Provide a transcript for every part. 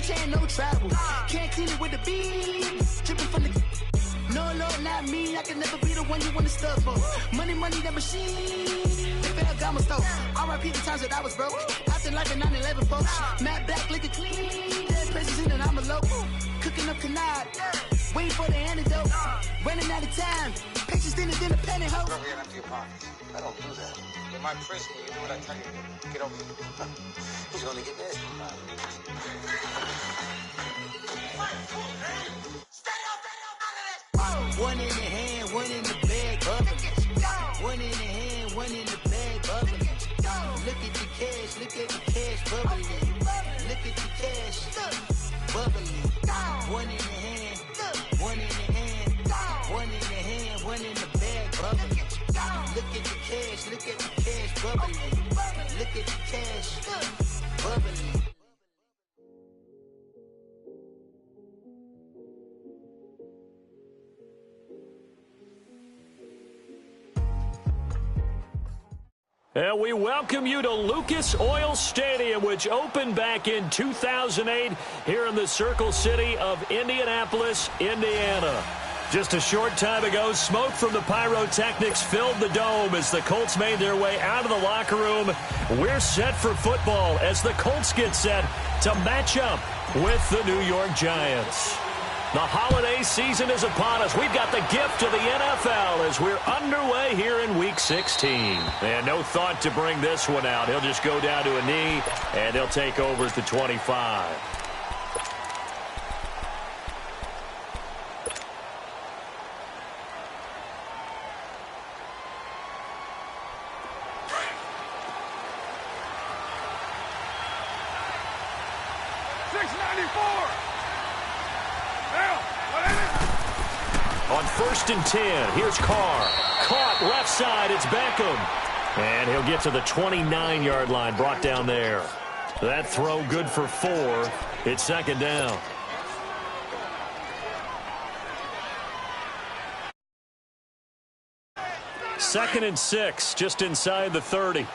chain, no travel. Can't clean it with the beat. Dripping from the... No, Lord, not me. I can never be the one you want to stuff for. Money, that machine. They fell down my stove. R.I.P. the times that I was broke. Acting like a 9/11 folks. Matte black, liquor clean. Dead places in and I'm a local. Cooking up canard. Waiting for the antidote. Running out of time. Patience thinner than a penny hoe. Over here and empty your pockets. I don't do that. In my prison, you do what I tell you to. Get over here. He's gonna get this. One in the hand, one in the bag, bubbling. One in the hand, one in the bag, bubbling. Look at the cash, bubbling. Look at the cash, bubbling. One in the hand, one in the hand, one in the hand, one in the bag, bubbling. Look at the cash, bubbling. Look at the cash, bubbling. And we welcome you to Lucas Oil Stadium, which opened back in 2008 here in the Circle City of Indianapolis, Indiana. Just a short time ago, smoke from the pyrotechnics filled the dome as the Colts made their way out of the locker room. We're set for football as the Colts get set to match up with the New York Giants. The holiday season is upon us. We've got the gift of the NFL as we're underway here in Week 16. And no thought to bring this one out. He'll just go down to a knee, and he'll take over at the 25. On 1st and 10, here's Carr. Caught left side, it's Beckham. And he'll get to the 29-yard line, brought down there. That throw good for 4. It's second down. Second and 6, just inside the 30.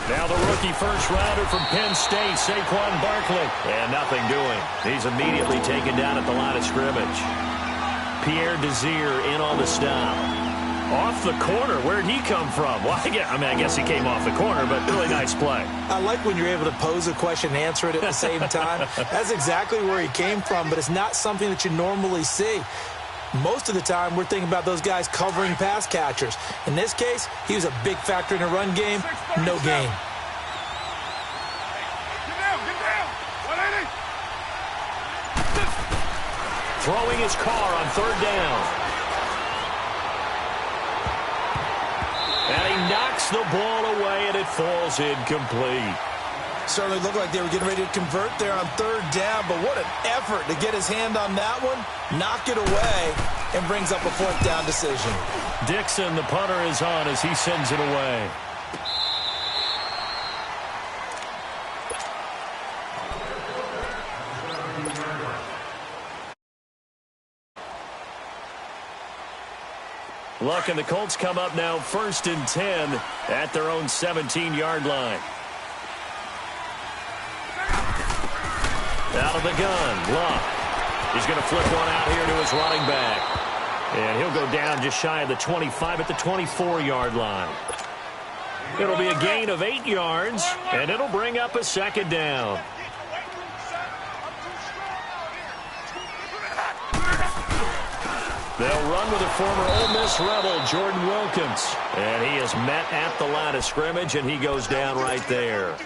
Now the rookie first-rounder from Penn State, Saquon Barkley. And nothing doing. He's immediately taken down at the line of scrimmage. Pierre Desir in on the stop. Off the corner. Where'd he come from? Well, I guess he came off the corner, but really nice play. I like when you're able to pose a question and answer it at the same time. That's exactly where he came from, but it's not something that you normally see. Most of the time, we're thinking about those guys covering pass catchers. In this case, he was a big factor in the run game. No gain. Throwing his car on 3rd down. And he knocks the ball away, and it falls incomplete. Certainly looked like they were getting ready to convert there on 3rd down, but what an effort to get his hand on that one, knock it away, and brings up a 4th down decision. Dixon, the punter, is on as he sends it away. Look, and the Colts come up now 1st and 10 at their own 17-yard line. Out of the gun, Luck. He's going to flip one out here to his running back. And he'll go down just shy of the 25 at the 24-yard line. It'll be a gain of 8 yards, and it'll bring up a 2nd down. They'll run with a former Ole Miss Rebel, Jordan Wilkins. And he is met at the line of scrimmage, and he goes down right there.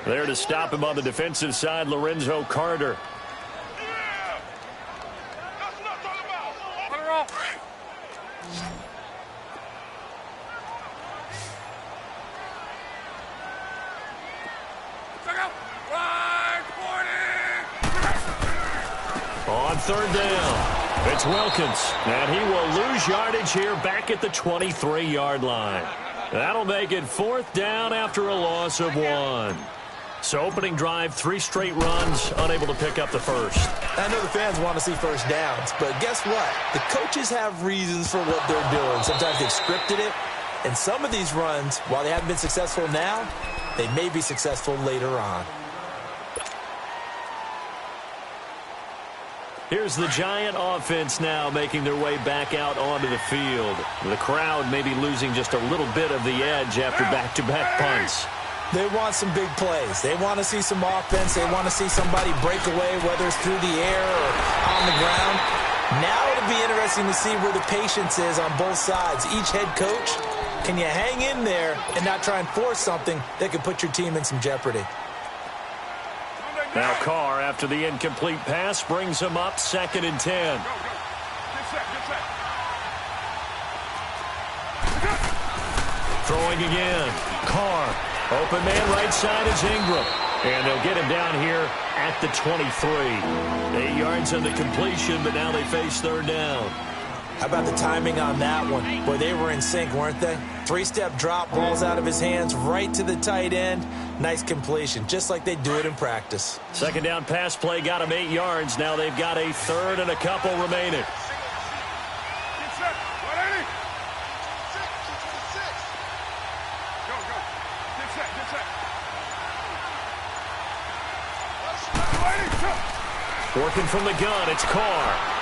There to stop him on the defensive side, Lorenzo Carter. On 3rd down, it's Wilkins, and he will lose yardage here back at the 23-yard line. That'll make it 4th down after a loss of 1. So opening drive, 3 straight runs, unable to pick up the first. I know the fans want to see first downs, but guess what? The coaches have reasons for what they're doing. Sometimes they've scripted it. And some of these runs, while they haven't been successful now, they may be successful later on. Here's the Giant offense now making their way back out onto the field. The crowd may be losing just a little bit of the edge after back-to-back punts. They want some big plays. They want to see some offense. They want to see somebody break away, whether it's through the air or on the ground. Now it'll be interesting to see where the patience is on both sides. Each head coach, can you hang in there and not try and force something that could put your team in some jeopardy? Now Carr, after the incomplete pass, brings him up 2nd and 10. Throwing again. Carr. Open man right side is Ingram. And they'll get him down here at the 23. 8 yards on the completion, but now they face 3rd down. How about the timing on that one? Boy, they were in sync, weren't they? 3-step drop, balls out of his hands, right to the tight end. Nice completion, just like they do it in practice. 2nd down pass play got him 8 yards. Now they've got a 3rd and a couple remaining. Working from the gun, it's Carr.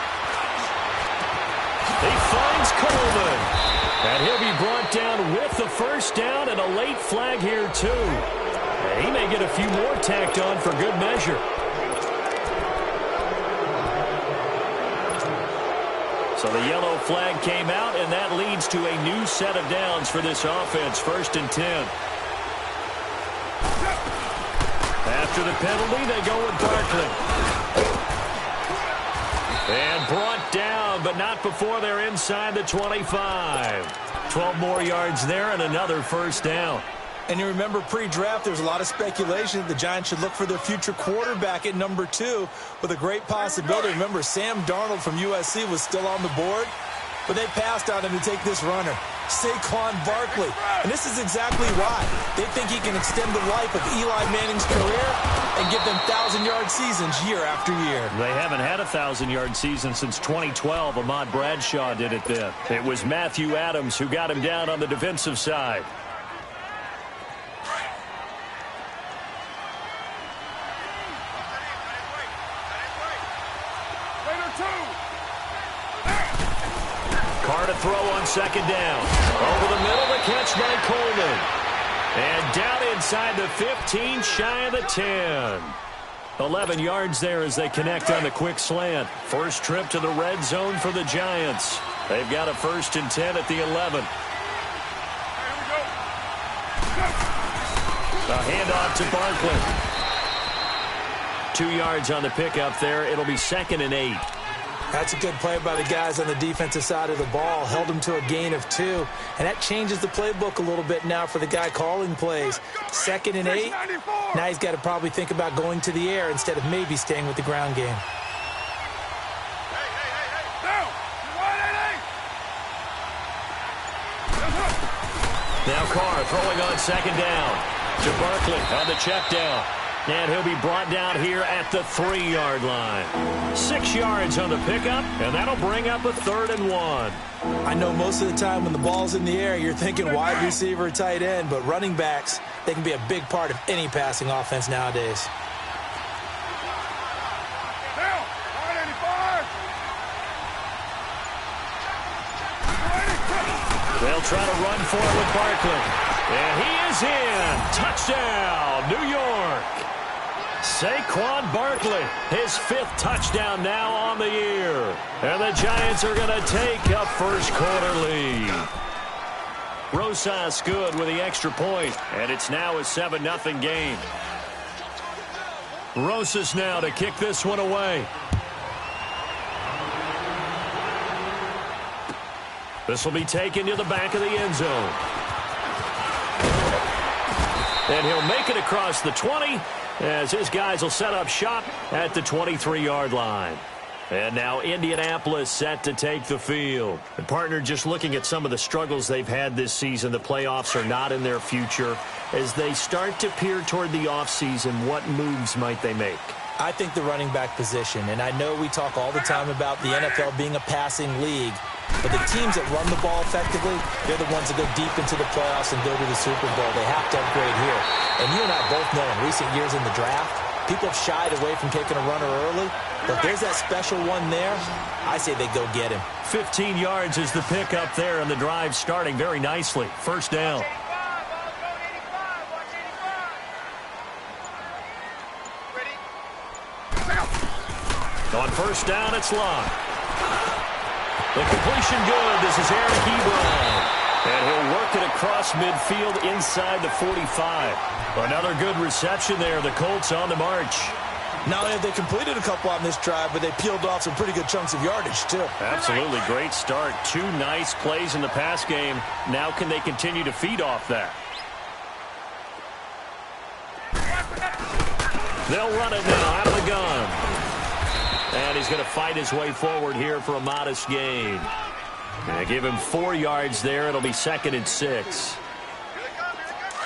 He finds Coleman. And he'll be brought down with the 1st down and a late flag here, too. And he may get a few more tacked on for good measure. So the yellow flag came out, and that leads to a new set of downs for this offense. 1st and 10. After the penalty, they go with Barkley. And brought down, but not before they're inside the 25. 12 more yards there and another 1st down. And you remember pre-draft, there's a lot of speculation that the Giants should look for their future quarterback at number 2 with a great possibility. Remember, Sam Darnold from USC was still on the board, but they passed on him to take this runner, Saquon Barkley. And this is exactly why. They think he can extend the life of Eli Manning's career and give them 1,000-yard seasons year after year. They haven't had a 1,000-yard season since 2012. Ahmad Bradshaw did it then. It was Matthew Adams who got him down on the defensive side. Carr to throw on 2nd down. Over the middle, the catch by Coleman. And down inside the 15, shy of the 10. 11 yards there as they connect on the quick slant. First trip to the red zone for the Giants. They've got a 1st and 10 at the 11. A handoff to Barkley. 2 yards on the pickup there. It'll be 2nd and 8. That's a good play by the guys on the defensive side of the ball. Held him to a gain of 2. And that changes the playbook a little bit now for the guy calling plays. 2nd and 8. Now he's got to probably think about going to the air instead of maybe staying with the ground game. Now Carr throwing on 2nd down to Barkley on the check down. And he'll be brought down here at the 3-yard line. 6 yards on the pickup, and that'll bring up a 3rd and 1. I know most of the time when the ball's in the air, you're thinking wide receiver, tight end, but running backs, they can be a big part of any passing offense nowadays. They'll try to run for it with Barkley. And he is in. Touchdown, New York. Saquon Barkley, his 5th touchdown now on the year. And the Giants are going to take a first-quarter lead. Rosas good with the extra point, and it's now a 7-0 game. Rosas now to kick this one away. This will be taken to the back of the end zone. And he'll make it across the 20 as his guys will set up shop at the 23-yard line. And now Indianapolis set to take the field. And partner, just looking at some of the struggles they've had this season, the playoffs are not in their future. As they start to peer toward the offseason, what moves might they make? I think the running back position, and I know we talk all the time about the NFL being a passing league, But the teams that run the ball effectively, they're the ones that go deep into the playoffs and go to the Super Bowl. They have to upgrade here. And you and I both know in recent years in the draft, people have shied away from taking a runner early. But there's that special one there. I say they go get him. 15 yards is the pickup there, and the drive starting very nicely. First down. On first down, it's Locke. The completion good. This is Eric Ebron. And he'll work it across midfield inside the 45. Another good reception there. The Colts on the march. Not only have they completed a couple on this drive, but they peeled off some pretty good chunks of yardage, too. Absolutely. Great start. 2 nice plays in the pass game. Now can they continue to feed off that? They'll run it now out of the gun. And he's going to fight his way forward here for a modest gain. They give him 4 yards there. It'll be 2nd and 6.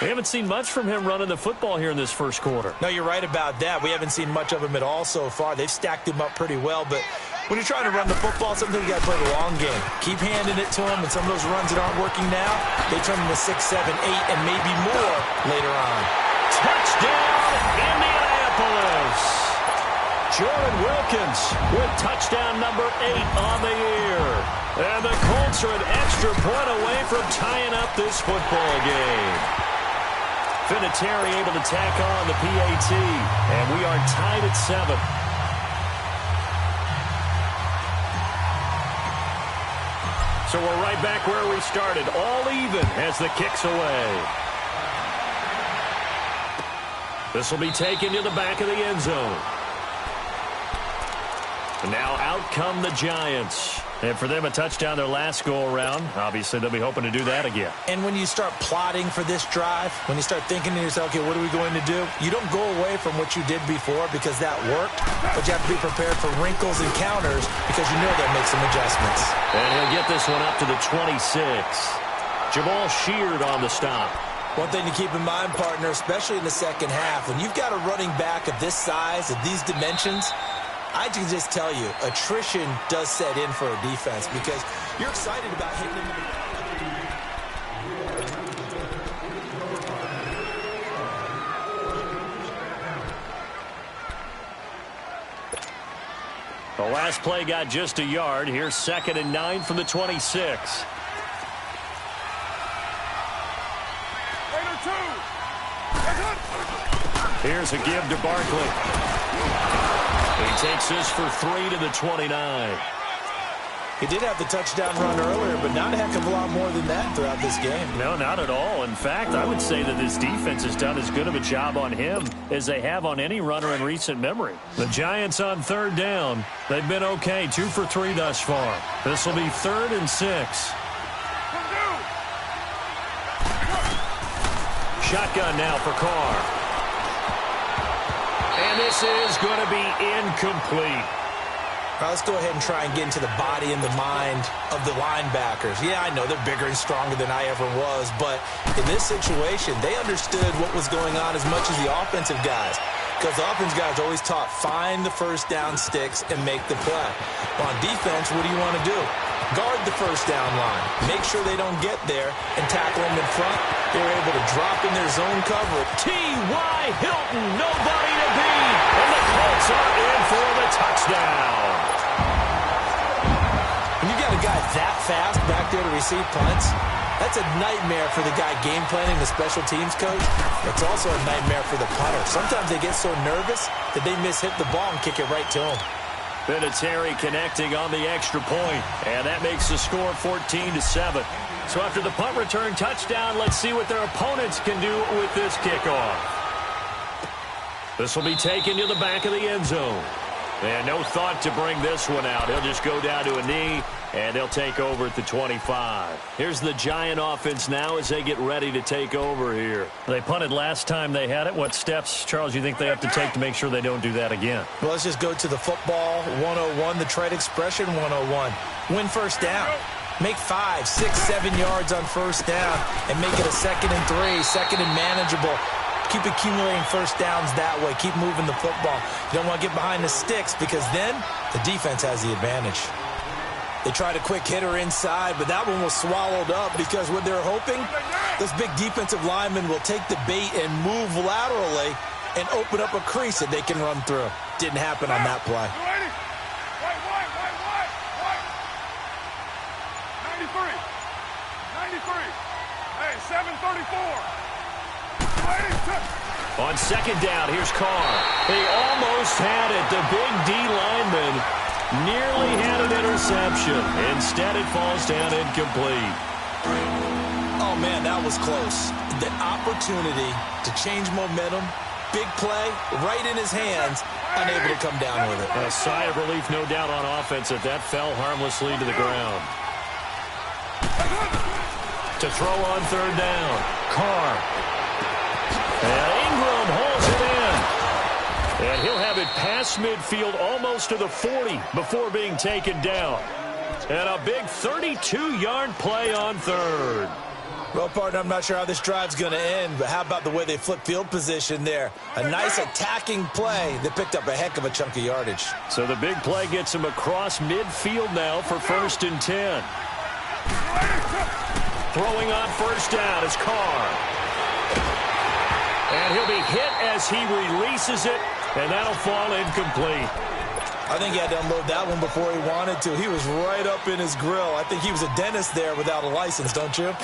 We haven't seen much from him running the football here in this first quarter. No, you're right about that. We haven't seen much of him at all so far. They've stacked him up pretty well, but when you're trying to run the football, sometimes you got to play the long game. Keep handing it to him, and some of those runs that aren't working now, they turn into 6, 7, 8, and maybe more later on. Touchdown, Indianapolis! Jordan Wilkins with touchdown number 8 on the year. And the Colts are an extra point away from tying up this football game. Vinatieri able to tack on the PAT, and we are tied at 7. So we're right back where we started, all even as the kick's away. This will be taken to the back of the end zone. And now out come the Giants. And for them, a touchdown their last go-around. Obviously, they'll be hoping to do that again. And when you start plotting for this drive, when you start thinking to yourself, okay, what are we going to do? You don't go away from what you did before because that worked, but you have to be prepared for wrinkles and counters because you know they'll make some adjustments. And he'll get this one up to the 26. Jamal Sheard on the stop. One thing to keep in mind, partner, especially in the second half, when you've got a running back of this size, of these dimensions, I can just tell you, attrition does set in for a defense because you're excited about hitting him. The last play got just a yard. Here's 2nd and 9 from the 26. Here's a give to Barkley. He takes this for 3 to the 29. He did have the touchdown run earlier, but not a heck of a lot more than that throughout this game. No, not at all. In fact, I would say that this defense has done as good of a job on him as they have on any runner in recent memory. The Giants on 3rd down. They've been okay, 2 for 3 thus far. This will be 3rd and 6. Shotgun now for Carr. And this is going to be incomplete. All right, let's go ahead and try and get into the body and the mind of the linebackers. Yeah, I know they're bigger and stronger than I ever was, but in this situation, they understood what was going on as much as the offensive guys. Because the offensive guys are always taught, find the first down sticks and make the play. Well, on defense, what do you want to do? Guard the first down line. Make sure they don't get there and tackle them in front. They're able to drop in their zone cover. T.Y. Hilton, nobody to beat. And the Colts are in for the touchdown. When you got a guy that fast back there to receive punts, that's a nightmare for the guy game planning, the special teams coach. It's also a nightmare for the punter. Sometimes they get so nervous that they mishit the ball and kick it right to them. Vinatieri connecting on the extra point, and that makes the score 14-7. So after the punt return touchdown, let's see what their opponents can do with this kickoff. This will be taken to the back of the end zone. And no thought to bring this one out. He'll just go down to a knee, and they'll take over at the 25. Here's the Giant offense now as they get ready to take over here. They punted last time they had it. What steps, Charles, you think they have to take to make sure they don't do that again? Well, let's just go to the football 101, the trade expression 101. Win first down. Make 5, 6, 7 yards on first down and make it a 2nd and 3, 2nd and manageable. Keep accumulating first downs that way. Keep moving the football. You don't want to get behind the sticks because then the defense has the advantage. They tried a quick hitter inside, but that one was swallowed up because what they're hoping, this big defensive lineman will take the bait and move laterally and open up a crease that they can run through. Didn't happen on that play. 93. Hey, 734. On second down, here's Carr. They almost had it. The big D lineman nearly had an interception. Instead, it falls down incomplete. Oh, man, that was close. The opportunity to change momentum, big play, right in his hands, unable to come down with it. A sigh of relief, no doubt, on offense that fell harmlessly to the ground. To throw on third down, Carr. And Ingram holds it in. And he'll have it past midfield almost to the 40 before being taken down. And a big 32-yard play on third. Well, partner, I'm not sure how this drive's going to end, but how about the way they flip field position there? A nice attacking play that picked up a heck of a chunk of yardage. So the big play gets him across midfield now for 1st and 10. Throwing on first down is Carr. And he'll be hit as he releases it, and that'll fall incomplete. I think he had to unload that one before he wanted to. He was right up in his grill. I think he was a dentist there without a license, don't you?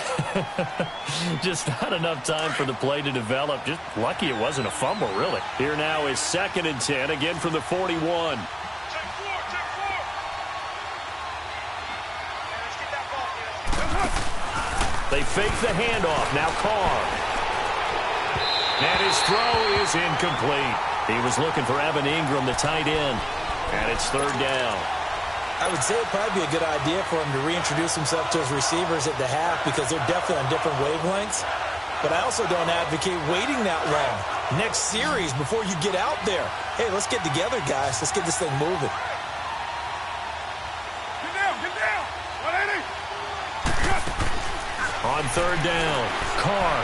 Just not enough time for the play to develop. Just lucky it wasn't a fumble, really. Here now is 2nd and 10, again from the 41. They fake the handoff. Now Carr. And his throw is incomplete. He was looking for Evan Ingram, the tight end. And it's 3rd down. I would say it'd probably be a good idea for him to reintroduce himself to his receivers at the half because they're definitely on different wavelengths. But I also don't advocate waiting that long. Next series, before you get out there, hey, let's get together, guys. Let's get this thing moving. Get down. 180. On 3rd down, Carr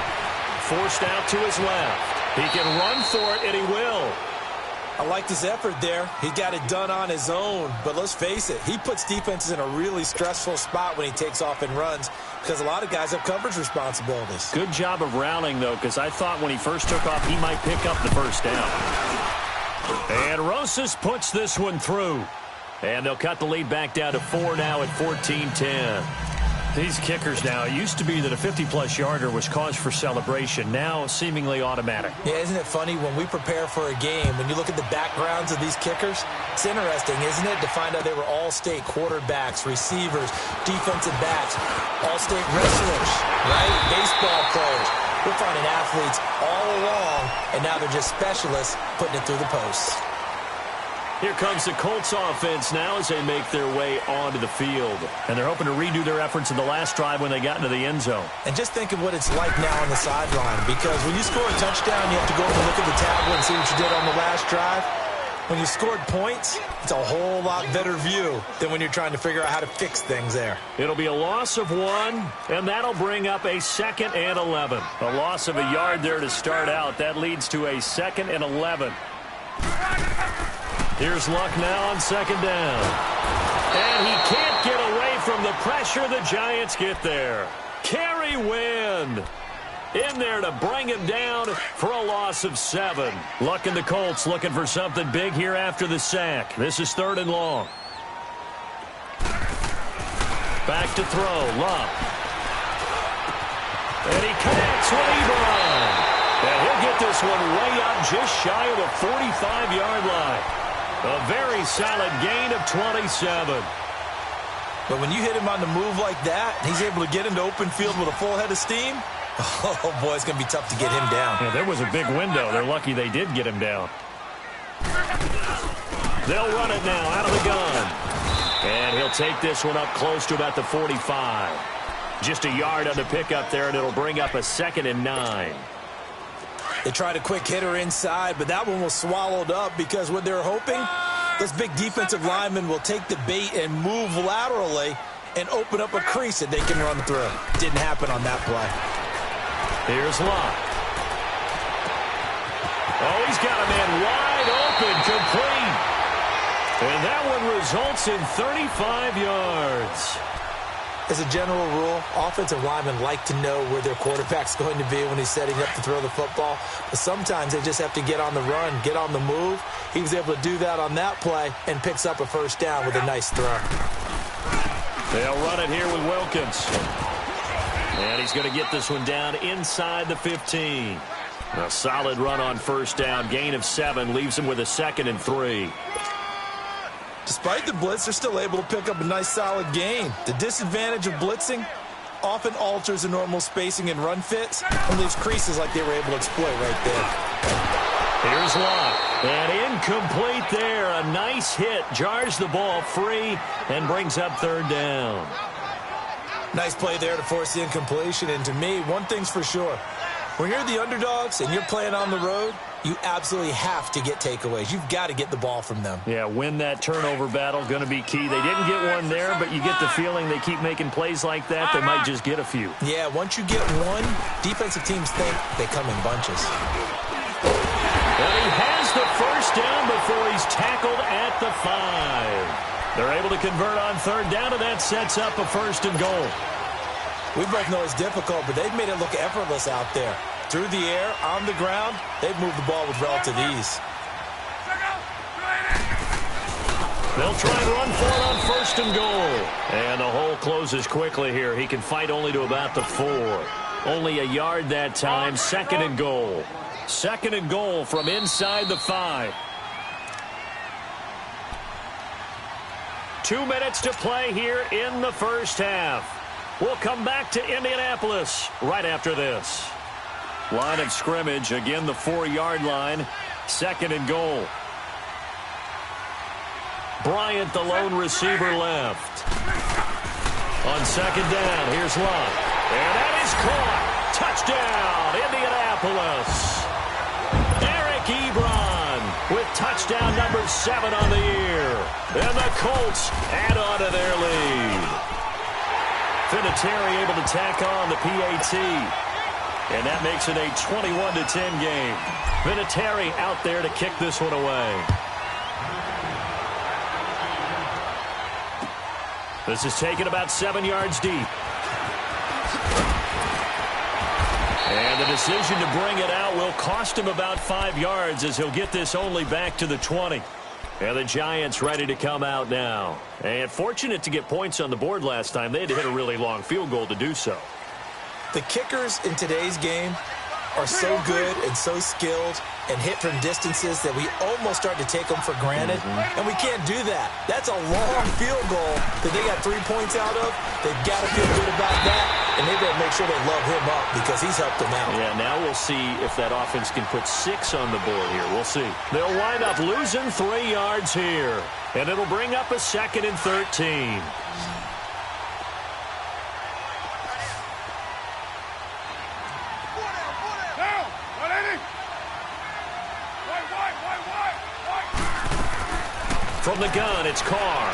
forced out to his left. He can run for it, and he will. I like his effort there. He got it done on his own. But let's face it, he puts defenses in a really stressful spot when he takes off and runs because a lot of guys have coverage responsibilities. Good job of rounding, though, because I thought when he first took off, he might pick up the first down. And Rosas puts this one through. And they'll cut the lead back down to 4 now at 14-10. These kickers now, it used to be that a 50-plus yarder was cause for celebration. Now, seemingly automatic. Yeah, isn't it funny when we prepare for a game, when you look at the backgrounds of these kickers, it's interesting, isn't it, to find out they were all-state quarterbacks, receivers, defensive backs, all-state wrestlers, right? Baseball players. We're finding athletes all along, and now they're just specialists putting it through the posts. Here comes the Colts offense now as they make their way onto the field. And they're hoping to redo their efforts in the last drive when they got into the end zone. And just think of what it's like now on the sideline, because when you score a touchdown, you have to go up and look at the tablet and see what you did on the last drive. When you scored points, it's a whole lot better view than when you're trying to figure out how to fix things there. It'll be a loss of 1, and that'll bring up a 2nd and 11. A loss of a yard there to start out. That leads to a 2nd and 11. Here's Luck now on 2nd down. And he can't get away from the pressure. The Giants get there. Kerry Wynn in there to bring him down for a loss of 7. Luck and the Colts looking for something big here after the sack. This is 3rd and long. Back to throw. Luck. And he connects with Ebron. And he'll get this one way up just shy of the 45-yard line. A very solid gain of 27. But when you hit him on the move like that, he's able to get into open field with a full head of steam. Oh, boy, it's going to be tough to get him down. Yeah, there was a big window. They're lucky they did get him down. They'll run it now out of the gun. And he'll take this one up close to about the 45. Just a yard on the pickup there, and it'll bring up a 2nd and 9. They tried a quick hitter inside, but that one was swallowed up because what they're hoping, this big defensive lineman will take the bait and move laterally and open up a crease that they can run through. Didn't happen on that play. Here's Locke. Oh, he's got a man wide open, complete. And that one results in 35 yards. As a general rule, offensive linemen like to know where their quarterback's going to be when he's setting up to throw the football. But sometimes they just have to get on the run, get on the move. He was able to do that on that play and picks up a first down with a nice throw. They'll run it here with Wilkins. And he's going to get this one down inside the 15. A solid run on first down. Gain of 7 leaves him with a 2nd and 3. Despite the blitz, they're still able to pick up a nice solid gain. The disadvantage of blitzing often alters the normal spacing and run fits and leaves creases like they were able to exploit right there. Here's Locke. And incomplete there. A nice hit. Jars the ball free and brings up 3rd down. Nice play there to force the incompletion. And to me, one thing's for sure. When you're the underdogs and you're playing on the road, you absolutely have to get takeaways. You've got to get the ball from them. Yeah, win that turnover battle, going to be key. They didn't get one there, but you get the feeling they keep making plays like that, they might just get a few. Yeah, once you get one, defensive teams think they come in bunches. And he has the first down before he's tackled at the 5. They're able to convert on 3rd down, and that sets up a 1st and goal. We both know it's difficult, but they've made it look effortless out there. Through the air, on the ground, they've moved the ball with relative ease. They'll try and run for it on 1st and goal. And the hole closes quickly here. He can fight only to about the 4. Only a yard that time. 2nd and goal. 2nd and goal from inside the 5. 2 minutes to play here in the first half. We'll come back to Indianapolis right after this. Line of scrimmage, again the 4-yard line. 2nd and goal. Bryant, the lone receiver, left. On 2nd down, here's Locke. And that is caught. Touchdown, Indianapolis. Eric Ebron with touchdown number 7 on the year. And the Colts add on to their lead. Vinatieri able to tack on the PAT. And that makes it a 21-10 game. Vinatieri out there to kick this one away. This is taken about 7 yards deep. And the decision to bring it out will cost him about 5 yards as he'll get this only back to the 20. And the Giants ready to come out now. And fortunate to get points on the board last time. They had to hit a really long field goal to do so. The kickers in today's game are so good and so skilled and hit from distances that we almost start to take them for granted. And we can't do that. That's a long field goal that they got 3 points out of. They've got to feel good about that, and they've got to make sure they love him up because he's helped them out. Yeah, now we'll see if that offense can put 6 on the board here. We'll see. They'll wind up losing 3 yards here, and it'll bring up a 2nd and 13. From the gun, it's Carr.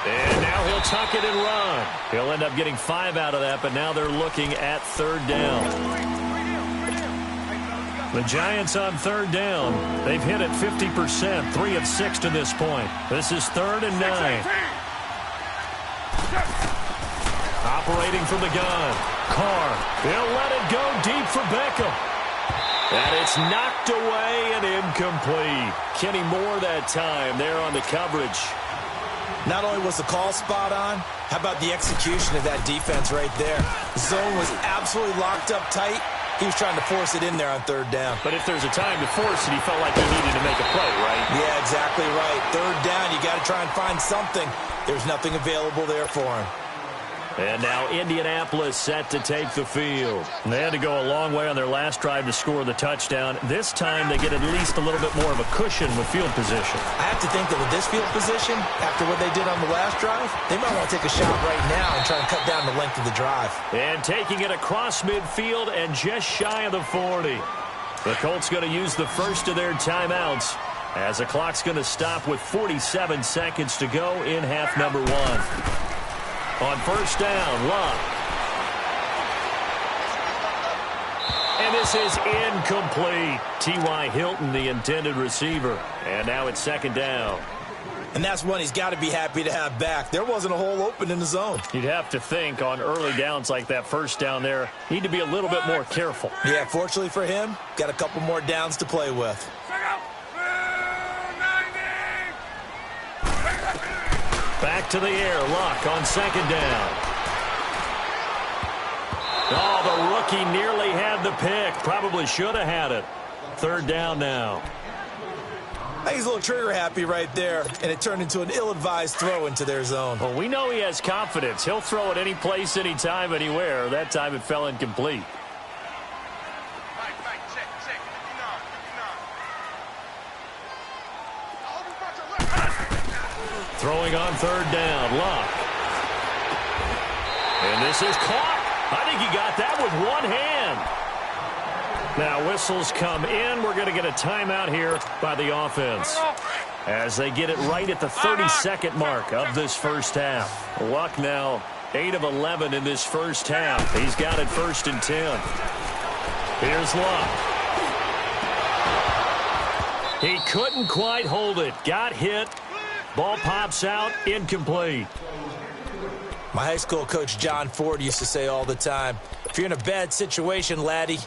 And now he'll tuck it and run. He'll end up getting 5 out of that, but now they're looking at 3rd down. The Giants on 3rd down. They've hit it 50%, 3 of 6 to this point. This is 3rd and 9. Operating from the gun. Carr. He'll let it go deep for Beckham. And it's knocked away and incomplete. Kenny Moore that time there on the coverage. Not only was the call spot on, how about the execution of that defense right there? The zone was absolutely locked up tight. He was trying to force it in there on 3rd down. But if there's a time to force it, he felt like he needed to make a play, right? Yeah, exactly right. 3rd down, you got to try and find something. There's nothing available there for him. And now Indianapolis set to take the field. They had to go a long way on their last drive to score the touchdown. This time they get at least a little bit more of a cushion with field position. I have to think that with this field position, after what they did on the last drive, they might want to take a shot right now and try and cut down the length of the drive. And taking it across midfield and just shy of the 40. The Colts going to use the first of their timeouts as the clock's going to stop with 47 seconds to go in half number 1. On 1st down, Locke. And And this is incomplete. T.Y. Hilton, the intended receiver. And now it's second down. And that's one he's got to be happy to have back. There wasn't a hole open in the zone. You'd have to think on early downs like that first down there, need to be a little bit more careful. Yeah, fortunately for him, got a couple more downs to play with. Back to the air. Luck on second down. Oh, the rookie nearly had the pick. Probably should have had it. Third down now. He's a little trigger happy right there, and it turned into an ill-advised throw into their zone. Well, we know he has confidence. He'll throw it any place, anytime, anywhere. That time it fell incomplete. Throwing on third down, Luck. And this is caught. I think he got that with one hand. Now whistles come in. We're going to get a timeout here by the offense as they get it right at the 32nd mark of this first half. Luck now 8 of 11 in this first half. He's got it 1st and 10. Here's Luck. He couldn't quite hold it. Got hit. Ball pops out. Incomplete. My high school coach John Ford used to say all the time, if you're in a bad situation, laddie,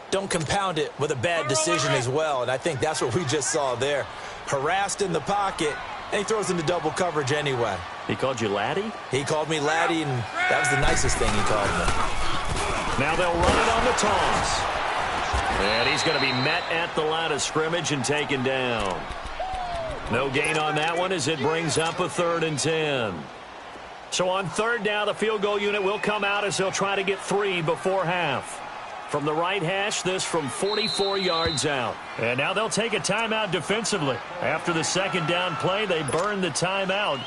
don't compound it with a bad decision as well. And I think that's what we just saw there. Harassed in the pocket, and he throws into double coverage anyway. He called you laddie? He called me laddie, and that was the nicest thing he called me. Now they'll run it on the toss. And he's going to be met at the line of scrimmage and taken down. No gain on that one as it brings up a 3rd and 10. So on third down, the field goal unit will come out as they'll try to get 3 before half. From the right hash, this from 44 yards out. And now they'll take a timeout defensively. After the second down play, they burn the timeout,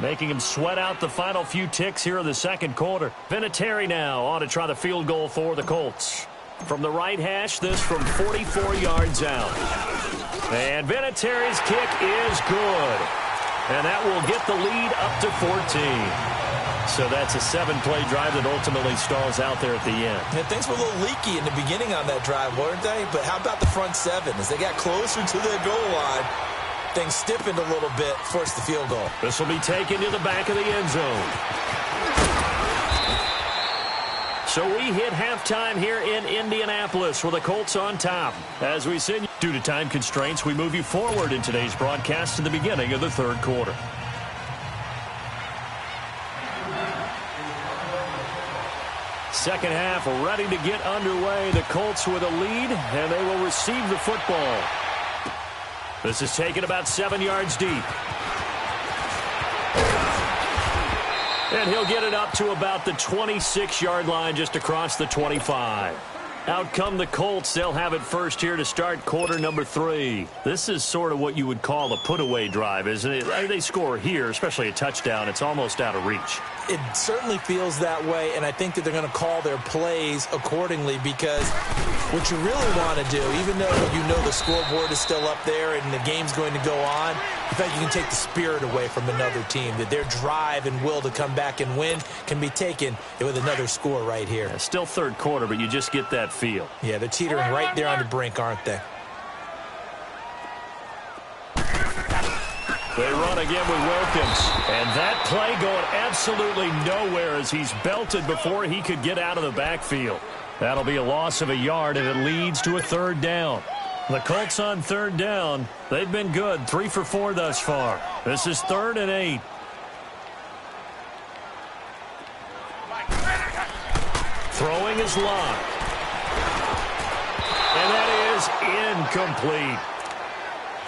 making him sweat out the final few ticks here in the second quarter. Vinatieri now on to try the field goal for the Colts. From the right hash, this from 44 yards out. And Vinatieri's kick is good. And that will get the lead up to 14. So that's a 7-play drive that ultimately stalls out there at the end. And things were a little leaky in the beginning on that drive, weren't they? But how about the front 7? As they got closer to their goal line, things stiffened a little bit, forced the field goal. This will be taken to the back of the end zone. So we hit halftime here in Indianapolis with the Colts on top. As we said, due to time constraints, we move you forward in today's broadcast to the beginning of the third quarter. Second half ready to get underway. The Colts with a lead, and they will receive the football. This is taken about 7 yards deep. And he'll get it up to about the 26-yard line, just across the 25. Out come the Colts. They'll have it first here to start quarter number 3. This is sort of what you would call a put-away drive, isn't it? They score here, especially a touchdown. It's almost out of reach. It certainly feels that way, and I think that they're going to call their plays accordingly, because what you really want to do, even though you know the scoreboard is still up there and the game's going to go on, in fact, you can take the spirit away from another team, that their drive and will to come back and win can be taken with another score right here. It's still third quarter, but you just get that feel. Yeah, they're teetering right there on the brink, aren't they? They run again with Wilkins. And that play going absolutely nowhere as he's belted before he could get out of the backfield. That'll be a loss of a yard, and it leads to a third down. The Colts on third down. They've been good, 3 for 4 thus far. This is 3rd and 8. Throwing is Luck. And that is incomplete.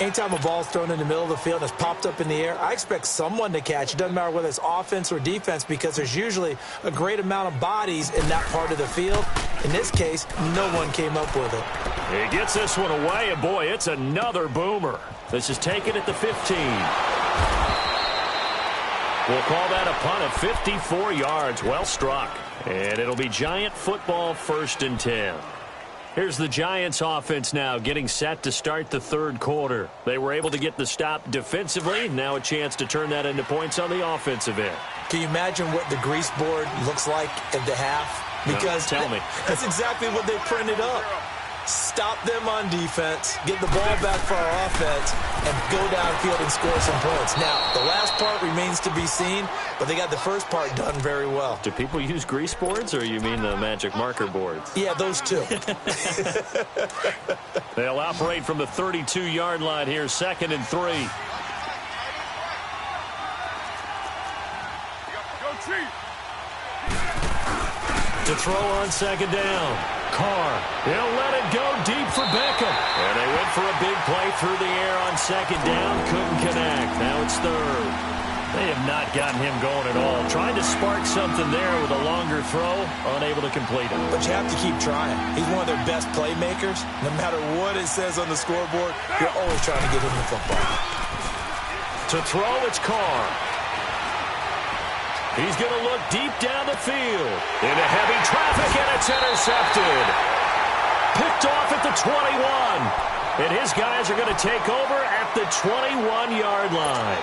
Anytime a ball's thrown in the middle of the field and it's popped up in the air, I expect someone to catch. It doesn't matter whether it's offense or defense, because there's usually a great amount of bodies in that part of the field. In this case, no one came up with it. He gets this one away, and boy, it's another boomer. This is taken at the 15. We'll call that a punt of 54 yards. Well struck. And it'll be Giant football, 1st and 10. Here's the Giants offense now getting set to start the third quarter. They were able to get the stop defensively. Now a chance to turn that into points on the offensive end. Can you imagine what the grease board looks like at the half? Because tell me. That's exactly what they printed up. stop them on defense, get the ball back for our offense, and go downfield and score some points. Now, the last part remains to be seen, but they got the first part done very well. Do people use grease boards, or you mean the magic marker boards? Yeah, those two. They'll operate from the 32-yard line here, 2nd and 3. Go, Chief. To throw on 2nd down. Carr, he'll let it go deep for Beckham. And they went for a big play through the air on 2nd down. Couldn't connect. Now it's 3rd. They have not gotten him going at all. Trying to spark something there with a longer throw. Unable to complete it. But you have to keep trying. He's one of their best playmakers. No matter what it says on the scoreboard, you're always trying to get him the football. To throw, it's Carr. He's going to look deep down the field. Into heavy traffic, and it's intercepted. Picked off at the 21. And his guys are going to take over at the 21-yard line.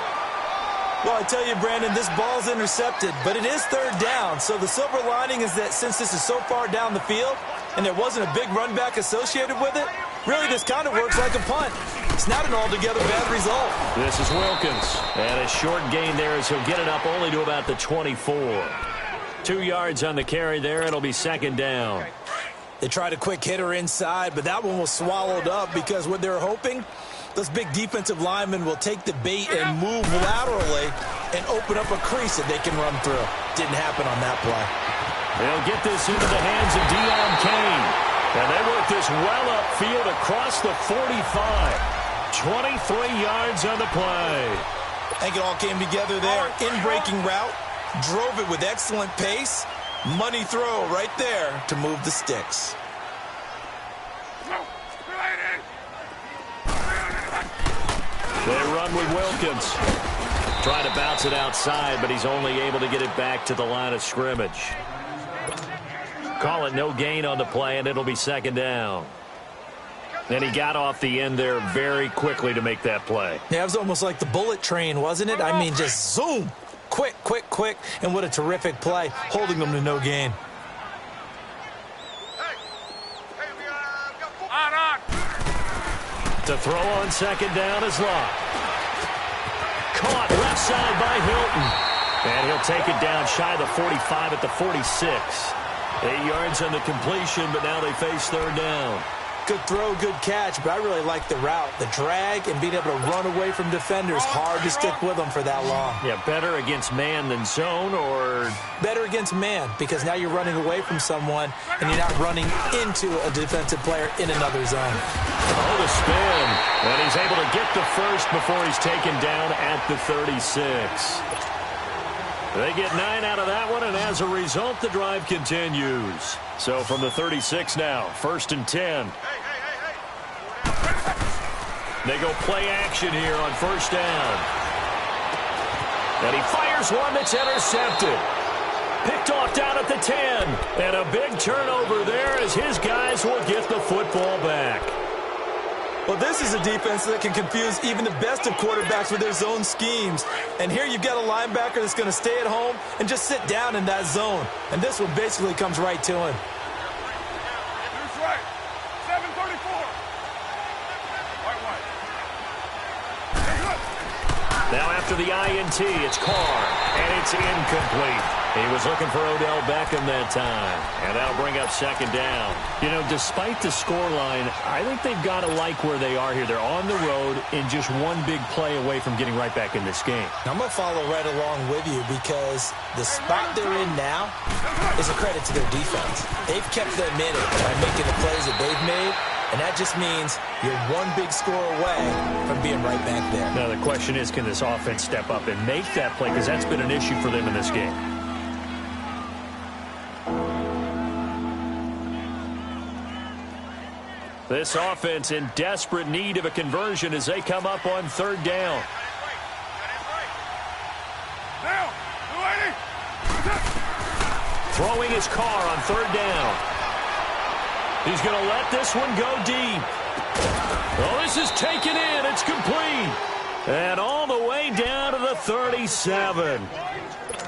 Well, I tell you, Brandon, this ball's intercepted, but it is 3rd down. So the silver lining is that since this is so far down the field and there wasn't a big run back associated with it, really this kind of works like a punt. It's not an altogether bad result. This is Wilkins. And a short gain there as he'll get it up only to about the 24. 2 yards on the carry there. It'll be 2nd down. They tried a quick hitter inside, but that one was swallowed up because what they're hoping, those big defensive linemen will take the bait and move laterally and open up a crease that they can run through. Didn't happen on that play. They'll get this into the hands of Deion Kane. And they work this well upfield across the 45. 23 yards on the play. I think it all came together there. In-breaking route, drove it with excellent pace. Money throw right there to move the sticks. They run with Wilkins. Trying to bounce it outside, but he's only able to get it back to the line of scrimmage. Call it no gain on the play, and it'll be 2nd down. And he got off the end there very quickly to make that play. Yeah, it was almost like the bullet train, wasn't it? I mean, just zoom. Quick, quick, quick. And what a terrific play, holding them to no gain. To throw on 2nd down is Locke. Caught left side by Hilton. And he'll take it down shy of the 45 at the 46. 8 yards on the completion, but now they face 3rd down. Good throw, good catch, but I really like the route. The drag and being able to run away from defenders. Hard to stick with them for that long. Yeah, better against man than zone, or? Better against man, because now you're running away from someone and you're not running into a defensive player in another zone. Oh, the spin. And he's able to get the first before he's taken down at the 36. They get 9 out of that one, and as a result, the drive continues. So from the 36 now, 1st and 10. They go play action here on 1st down. And he fires one that's intercepted. Picked off down at the 10. And a big turnover there as his guys will get the football back. Well, this is a defense that can confuse even the best of quarterbacks with their zone schemes. And here you've got a linebacker that's going to stay at home and just sit down in that zone. And this one basically comes right to him. That's right. 734. White. Now after the INT, it's Carr, and it's incomplete. He was looking for Odell Beckham that time, and that'll bring up 2nd down. You know, despite the scoreline, I think they've got to like where they are here. They're on the road and just one big play away from getting right back in this game. Now, I'm going to follow right along with you because the spot they're in now is a credit to their defense. They've kept them in it by making the plays that they've made. And that just means you're one big score away from being right back there. Now, the question is, can this offense step up and make that play? Because that's been an issue for them in this game. This offense in desperate need of a conversion as they come up on 3rd down. Down. 280. Throwing his Carr on 3rd down. He's going to let this one go deep. Oh, this is taken in. It's complete. And all the way down to the 37.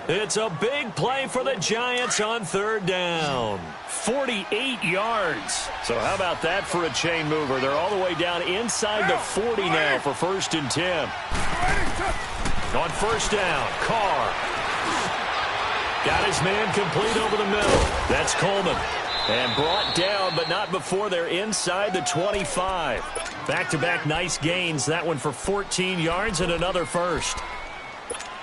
It's a big play for the Giants on third down. 48 yards. So how about that for a chain mover? They're all the way down inside the 40 now for 1st and 10. On first down, Carr. Got his man complete over the middle. That's Coleman. And brought down, but not before they're inside the 25. Back-to-back nice gains. That one for 14 yards and another first.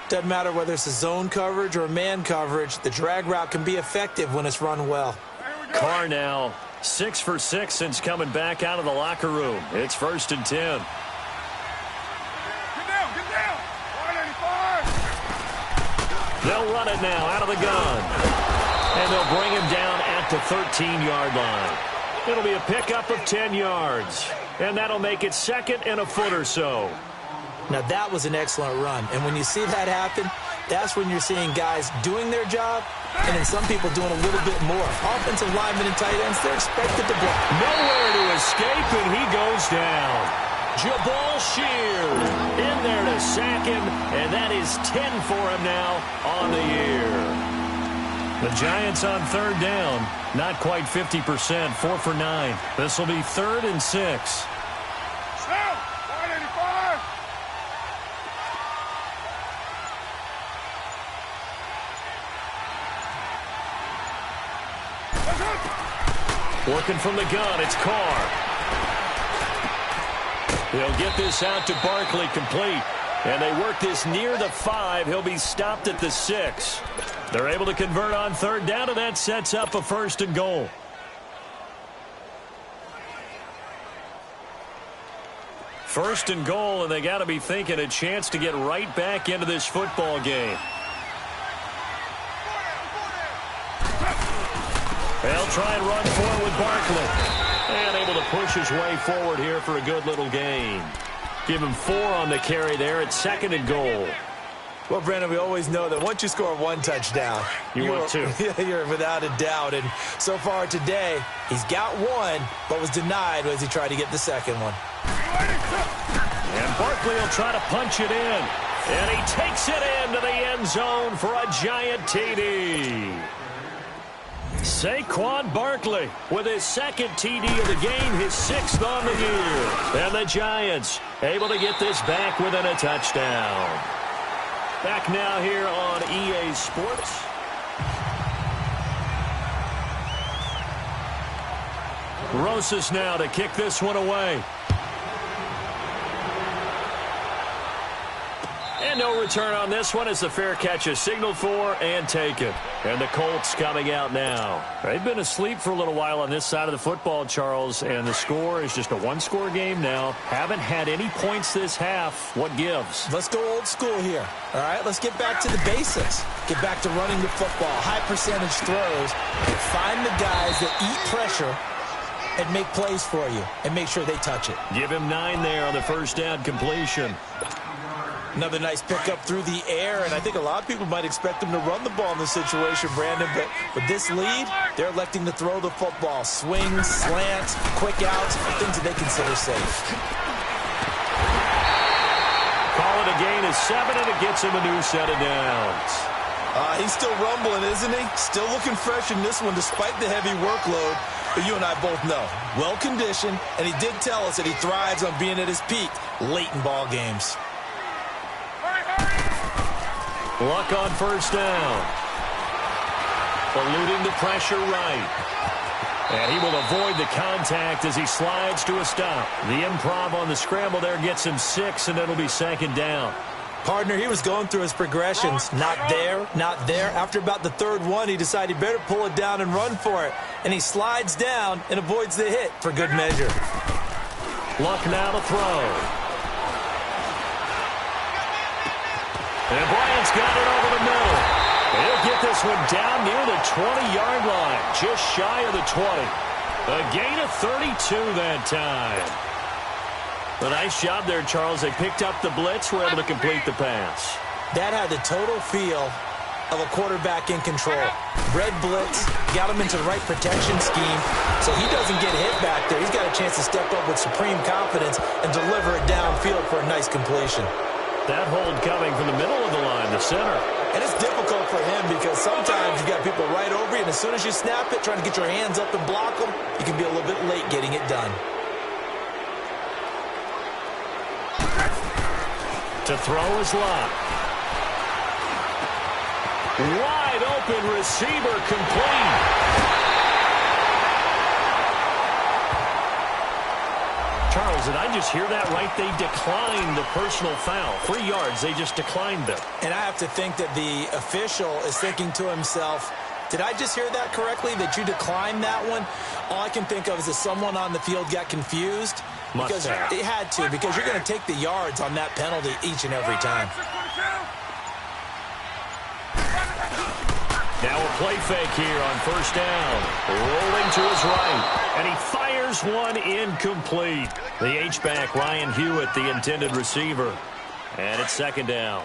Doesn't matter whether it's a zone coverage or a man coverage. The drag route can be effective when it's run well. Carr now 6 for 6 since coming back out of the locker room. It's 1st and 10. Get down, get down. 185. They'll run it now out of the gun. And they'll bring him down at the 13-yard line. It'll be a pickup of 10 yards. And that'll make it 2nd and a foot or so. Now, that was an excellent run. And when you see that happen, that's when you're seeing guys doing their job and then some people doing a little bit more. Offensive linemen and tight ends, they're expected to block. Nowhere to escape, and he goes down. Jabal Sheard in there to sack him, and that is 10 for him now on the year. The Giants on third down, not quite 50%, 4 for 9. This will be 3rd and 6. Snap. 185. Working from the gun, it's Carr. He'll get this out to Barkley, complete. And they work this near the 5. He'll be stopped at the 6. They're able to convert on third down, and that sets up a 1st and goal. First and goal, and they got to be thinking a chance to get right back into this football game. They'll try and run for it with Barkley. And able to push his way forward here for a good little gain. Give him 4 on the carry there at 2nd and goal. Well, Brandon, we always know that once you score 1 touchdown, want 2. You're without a doubt. And so far today, he's got 1, but was denied as he tried to get the 2nd one. And Barkley will try to punch it in. And he takes it into the end zone for a giant TD. Saquon Barkley with his 2nd TD of the game, his 6th on the year. And the Giants able to get this back within a touchdown. Back now here on EA Sports. Rosas now to kick this one away. And no return on this one as the fair catch is signaled for and taken. And the Colts coming out now. They've been asleep for a little while on this side of the football, Charles, and the score is just a 1-score game now. Haven't had any points this half. What gives? Let's go old school here. All right, let's get back to the basics. Get back to running the football, high percentage throws, and find the guys that eat pressure and make plays for you and make sure they touch it. Give him 9 there on the first down completion. Another nice pickup through the air, and I think a lot of people might expect them to run the ball in this situation, Brandon, but with this lead, they're electing to throw the football. Swings, slants, quick outs, things that they consider safe. Call it a gain of 7, and it gets him a new set of downs. He's still rumbling, isn't he? Still looking fresh in this one despite the heavy workload. But you and I both know, well-conditioned, and he did tell us that he thrives on being at his peak late in ball games. Luck on first down. Eluding the pressure right. And he will avoid the contact as he slides to a stop. The improv on the scramble there gets him 6, and it'll be 2nd down. Partner, he was going through his progressions. Not there, not there. After about the 3rd one, he decided he better pull it down and run for it. And he slides down and avoids the hit for good measure. Luck now to throw. And Bryant's got it over the middle. He'll get this one down near the 20-yard line, just shy of the 20. A gain of 32 that time. A nice job there, Charles. They picked up the blitz, were able to complete the pass. That had the total feel of a quarterback in control. Red blitz, got him into the right protection scheme, so he doesn't get hit back there. He's got a chance to step up with supreme confidence and deliver it downfield for a nice completion. That hold coming from the middle of the line, the center. And it's difficult for him because sometimes you got people right over you, and as soon as you snap it, trying to get your hands up and block them, you can be a little bit late getting it done. To throw is Locke. Wide open receiver, complete. Charles, did I just hear that right? They declined the personal foul. 3 yards, they just declined them. And I have to think that the official is thinking to himself, did I just hear that correctly, that you declined that one? All I can think of is that someone on the field got confused. Because it had to, because you're going to take the yards on that penalty each and every time. Now a play fake here on first down. Rolling to his right. And he fires one incomplete. The H-back, Ryan Hewitt, the intended receiver. And it's second down.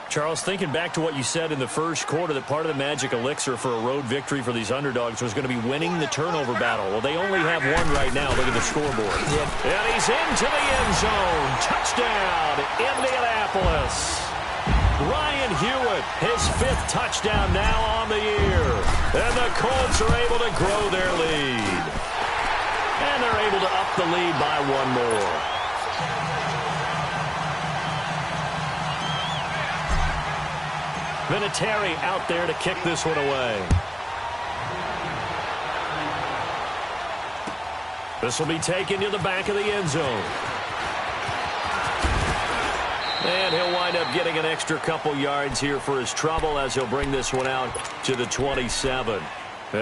Charles, thinking back to what you said in the first quarter, that part of the magic elixir for a road victory for these underdogs was going to be winning the turnover battle. Well, they only have one right now. Look at the scoreboard. Yeah. And he's into the end zone. Touchdown, Indianapolis. Ryan Hewitt, his 5th touchdown now on the year. And the Colts are able to grow their lead. And they're able to up the lead by one more. Vinatieri out there to kick this one away. This will be taken to the back of the end zone. And he'll wind up getting an extra couple yards here for his trouble as he'll bring this one out to the 27.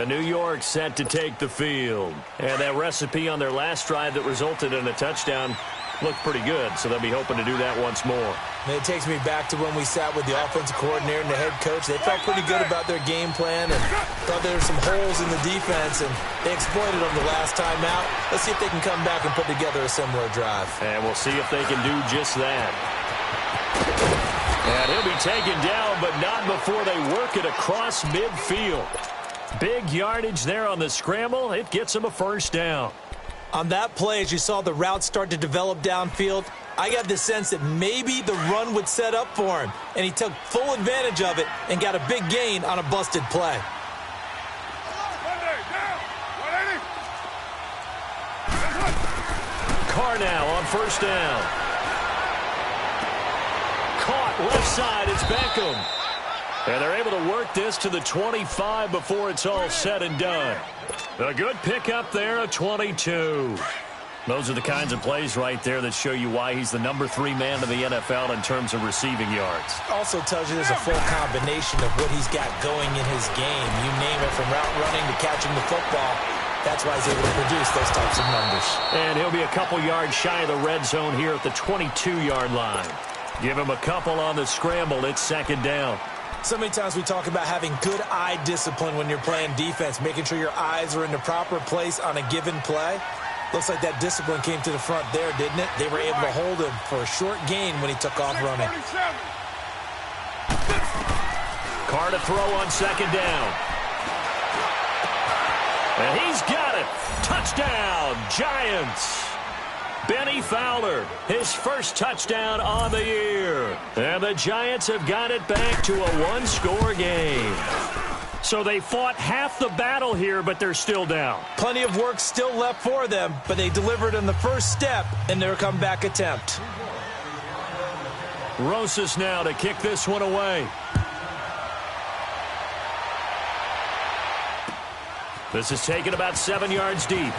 New York set to take the field. And that recipe on their last drive that resulted in a touchdown looked pretty good, so they'll be hoping to do that once more. And it takes me back to when we sat with the offensive coordinator and the head coach. They felt pretty good about their game plan and thought there were some holes in the defense, and they exploited them the last time out. Let's see if they can come back and put together a similar drive. And we'll see if they can do just that. And he'll be taken down, but not before they work it across midfield. Big yardage there on the scramble. It gets him a first down. On that play, as you saw the route start to develop downfield, I got the sense that maybe the run would set up for him, and he took full advantage of it and got a big gain on a busted play. Carr now on first down. Caught left side, it's Beckham. And they're able to work this to the 25 before it's all said and done. A good pickup there, a 22. Those are the kinds of plays right there that show you why he's the number 3 man in the NFL in terms of receiving yards. Also tells you there's a full combination of what he's got going in his game. You name it, from route running to catching the football. That's why he's able to produce those types of numbers. And he'll be a couple yards shy of the red zone here at the 22-yard line. Give him a couple on the scramble. It's second down. So many times we talk about having good eye discipline when you're playing defense, making sure your eyes are in the proper place on a given play. Looks like that discipline came to the front there, didn't it? They were able to hold him for a short gain when he took off running. Carr to throw on second down. And he's got it. Touchdown, Giants. Benny Fowler, his first touchdown on the year. And the Giants have got it back to a one-score game. So they fought half the battle here, but they're still down. Plenty of work still left for them, but they delivered in the first step in their comeback attempt. Rosas now to kick this one away. This is taken about 7 yards deep.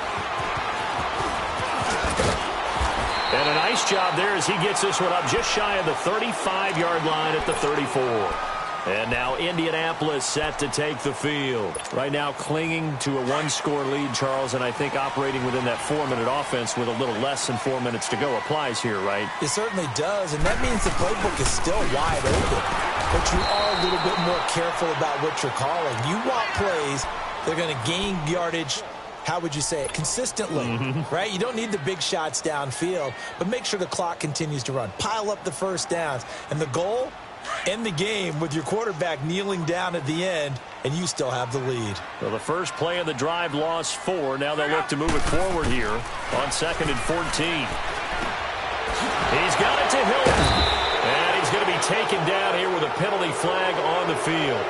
And a nice job there as he gets this one up just shy of the 35-yard line at the 34. And now Indianapolis set to take the field. Right now clinging to a one-score lead, Charles, and I think operating within that 4-minute offense with a little less than 4 minutes to go applies here, right? It certainly does, and that means the playbook is still wide open. But you are a little bit more careful about what you're calling. You want plays that are going to gain yardage, how would you say it, consistently, right? You don't need the big shots downfield, but make sure the clock continues to run. Pile up the first downs. And the goal, end the game with your quarterback kneeling down at the end, and you still have the lead. Well, the first play of the drive lost 4. Now they'll look to move it forward here on 2nd and 14. He's got it to Hilton. And he's going to be taken down here with a penalty flag on the field.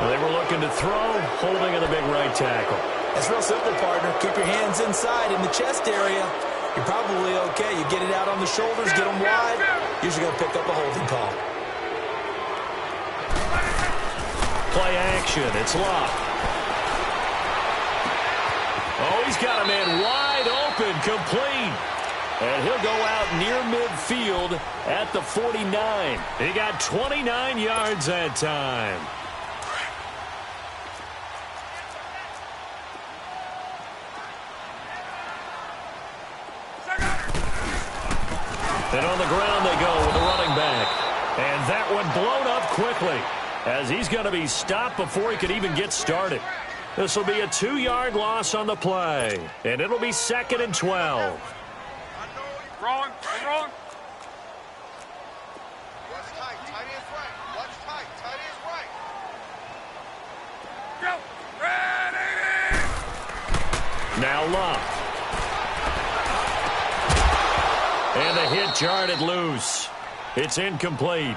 They were looking to throw, holding in the big right tackle. It's real simple, partner. Keep your hands inside in the chest area. You're probably okay. You get it out on the shoulders, get them wide. Usually going to pick up a holding call. Play action. It's Love. Oh, he's got a man wide open, complete. And he'll go out near midfield at the 49. He got 29 yards that time. And on the ground they go with the running back. And that one blown up quickly as he's going to be stopped before he could even get started. This will be a 2-yard loss on the play. And it'll be 2nd and 12. Wrong. Wrong. Watch tight. Tight is right. Watch tight. Tight is right. Go. Ready. Now Love. And the hit jarred loose. It's incomplete.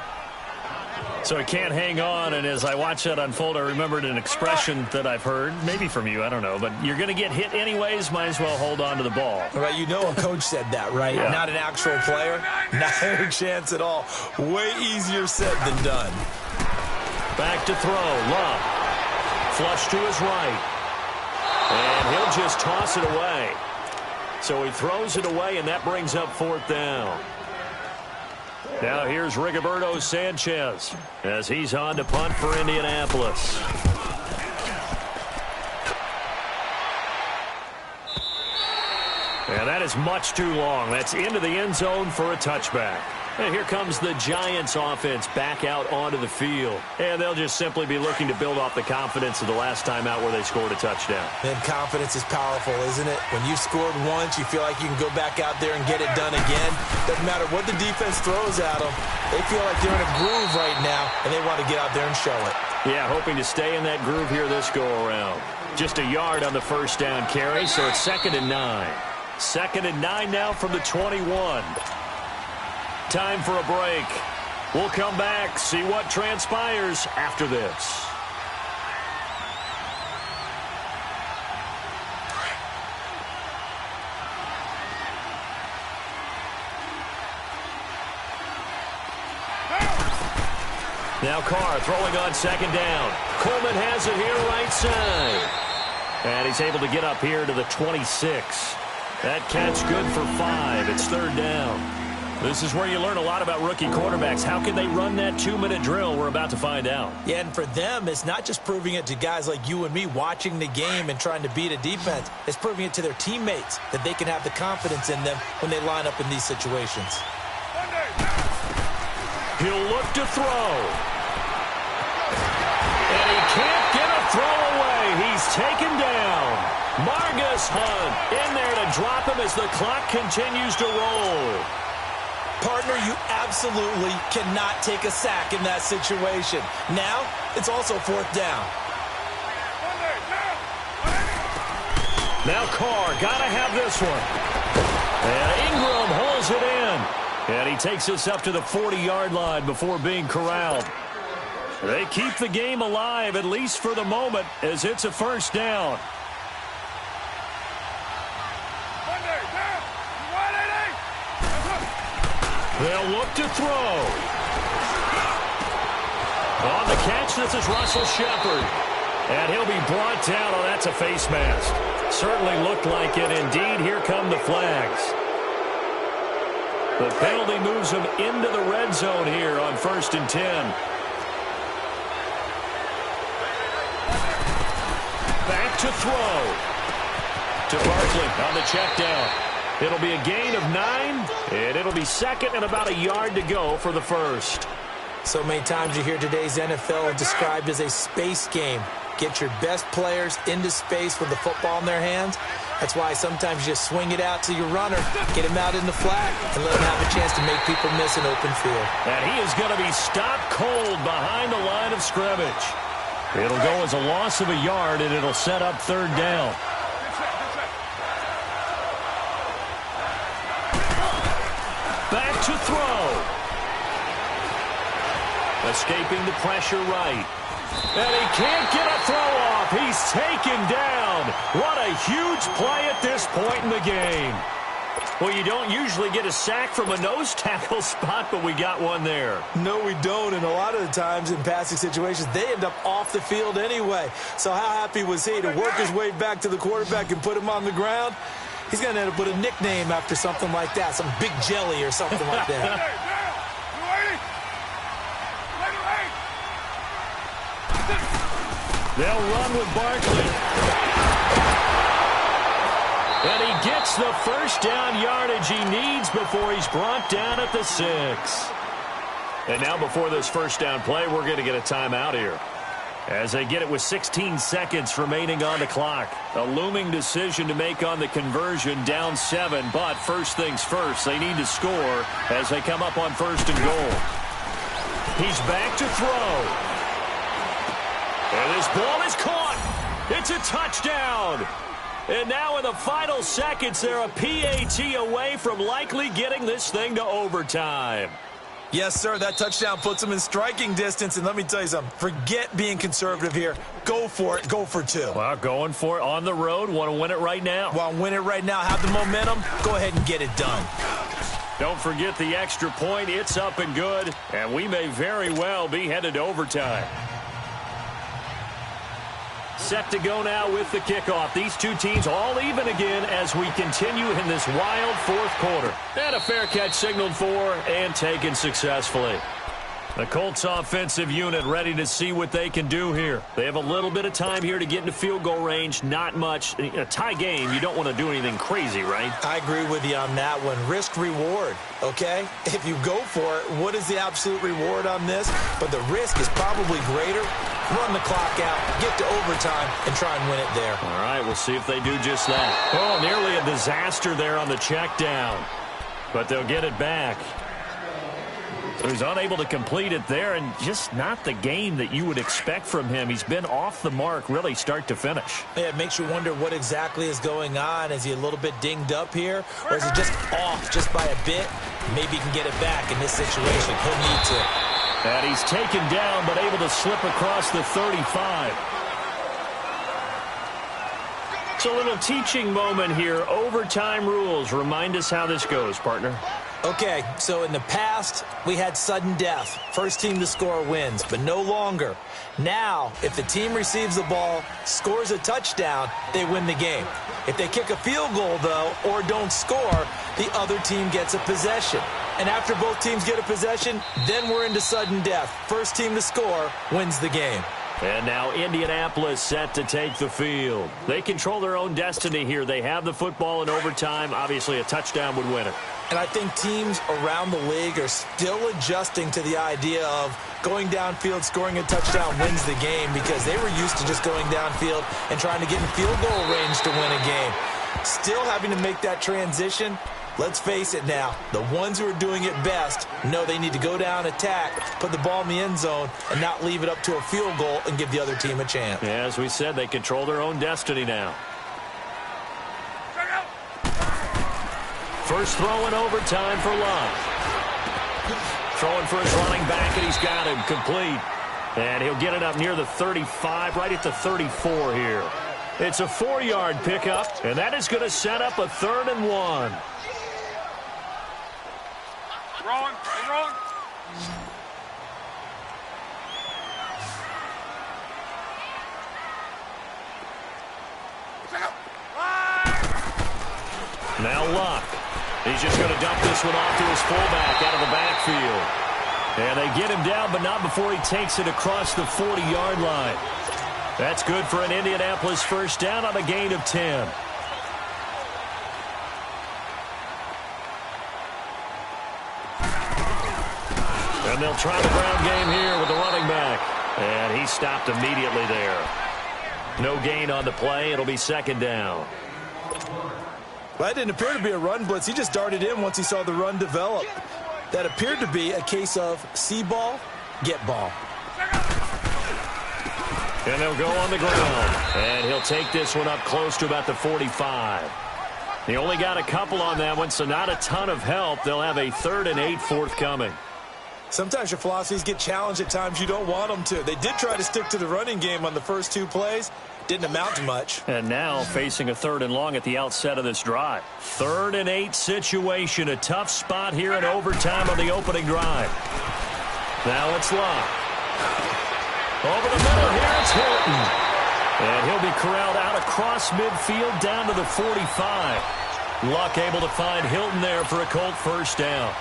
So he can't hang on, and as I watched that unfold, I remembered an expression that I've heard, maybe from you, I don't know, but you're going to get hit anyways, might as well hold on to the ball. Well, you know a coach said that, right? Yeah. Not an actual player. Not a chance at all. Way easier said than done. Back to throw. Love. Flush to his right. And he'll just toss it away. So he throws it away, and that brings up 4th down. Now here's Rigoberto Sanchez as he's on to punt for Indianapolis. And that is much too long. That's into the end zone for a touchback. And here comes the Giants offense back out onto the field. And they'll just simply be looking to build off the confidence of the last time out where they scored a touchdown. And confidence is powerful, isn't it? When you've scored once, you feel like you can go back out there and get it done again. Doesn't matter what the defense throws at them. They feel like they're in a groove right now, and they want to get out there and show it. Yeah, hoping to stay in that groove here this go-around. Just a yard on the first down carry, so it's 2nd and 9. 2nd and 9 now from the 21. Time for a break. We'll come back, see what transpires after this. Now Carr throwing on 2nd down. Coleman has it here right side. And he's able to get up here to the 26. That catch good for 5. It's 3rd down. This is where you learn a lot about rookie quarterbacks. How can they run that 2-minute drill? We're about to find out. Yeah, and for them, it's not just proving it to guys like you and me watching the game and trying to beat a defense. It's proving it to their teammates that they can have the confidence in them when they line up in these situations. He'll look to throw. And he can't get a throw away. He's taken down. Margus Hunt in there to drop him as the clock continues to roll. Partner, you absolutely cannot take a sack in that situation. Now, it's also 4th down. Now Carr, got to have this one. And Ingram holds it in. And he takes us up to the 40-yard line before being corralled. They keep the game alive, at least for the moment, as it's a 1st down. They'll look to throw. On the catch, this is Russell Shepard. And he'll be brought down. Oh, that's a face mask. Certainly looked like it. Indeed, here come the flags. The penalty moves him into the red zone here on 1st and 10. Back to throw. To Barkley on the check down. It'll be a gain of 9, and it'll be 2nd and about a yard to go for the 1st. So many times you hear today's NFL described as a space game. Get your best players into space with the football in their hands. That's why sometimes you just swing it out to your runner, get him out in the flat, and let him have a chance to make people miss an open field. And he is going to be stopped cold behind the line of scrimmage. It'll go as a loss of a yard, and it'll set up 3rd down. Back to throw. escaping the pressure right. And he can't get a throw off. He's taken down. What a huge play at this point in the game. Well, you don't usually get a sack from a nose tackle spot, but we got one there. No, we don't, and a lot of the times in passing situations, they end up off the field anyway. So how happy was he to work his way back to the quarterback and put him on the ground? He's going to end up with a nickname after something like that, some Big Jelly or something like that. They'll run with Barkley. And he gets the first down yardage he needs before he's brought down at the 6. And now before this first down play, we're going to get a timeout here, as they get it with 16 seconds remaining on the clock. A looming decision to make on the conversion, down 7. But first things first, they need to score as they come up on 1st and goal. He's back to throw. And this ball is caught. It's a touchdown. And now in the final seconds, they're a PAT away from likely getting this thing to overtime. Yes, sir, that touchdown puts them in striking distance. And let me tell you something, forget being conservative here. Go for it. Go for 2. Well, going for it on the road. Want to win it right now. Want to win it right now. Have the momentum. Go ahead and get it done. Don't forget the extra point. It's up and good. And we may very well be headed to overtime. Set to go now with the kickoff. These two teams all even again as we continue in this wild 4th quarter. And a fair catch signaled for and taken successfully. The Colts offensive unit ready to see what they can do here. They have a little bit of time here to get into field goal range. Not much. A tie game, you don't want to do anything crazy, right? I agree with you on that one. Risk-reward, okay? If you go for it, what is the absolute reward on this? But the risk is probably greater. Run the clock out, get to overtime, and try and win it there. All right, we'll see if they do just that. Oh, nearly a disaster there on the check down. But they'll get it back. So he's unable to complete it there, and just not the game that you would expect from him. He's been off the mark really start to finish. Yeah, it makes you wonder what exactly is going on. Is he a little bit dinged up here, or is he just off just by a bit? Maybe he can get it back in this situation. He'll need to. And he's taken down, but able to slip across the 35. It's a little teaching moment here. Overtime rules. Remind us how this goes, partner. Okay, so in the past, we had sudden death. First team to score wins, but no longer. Now, if the team receives the ball, scores a touchdown, they win the game. If they kick a field goal, though, or don't score, the other team gets a possession. And after both teams get a possession, then we're into sudden death. First team to score wins the game. And now Indianapolis set to take the field. They control their own destiny here. They have the football in overtime. Obviously, a touchdown would win it. And I think teams around the league are still adjusting to the idea of going downfield, scoring a touchdown wins the game, because they were used to just going downfield and trying to get in field goal range to win a game. Still having to make that transition. Let's face it now, the ones who are doing it best know they need to go down, attack, put the ball in the end zone, and not leave it up to a field goal and give the other team a chance. Yeah, as we said, they control their own destiny now. First throw in overtime for Love. Throwing for his running back, and he's got him complete. And he'll get it up near the 35, right at the 34 here. It's a 4-yard pickup, and that is going to set up a 3rd and 1. Wrong. Wrong. Now Luck. He's just going to dump this one off to his fullback out of the backfield. And they get him down, but not before he takes it across the 40-yard line. That's good for an Indianapolis first down on a gain of 10. And they'll try the ground game here with the running back. And he stopped immediately there. No gain on the play. It'll be 2nd down. Well, that didn't appear to be a run blitz. He just darted in once he saw the run develop. That appeared to be a case of see ball, get ball. And they'll go on the ground. And he'll take this one up close to about the 45. He only got a couple on that one, so not a ton of help. They'll have a 3rd and 8 forthcoming. Sometimes your philosophies get challenged at times you don't want them to. They did try to stick to the running game on the first 2 plays. Didn't amount to much. And now facing a 3rd and long at the outset of this drive. 3rd and 8 situation. A tough spot here in overtime on the opening drive. Now it's Luck. Over the middle here, it's Hilton. And he'll be corralled out across midfield down to the 45. Luck able to find Hilton there for a Colt first down.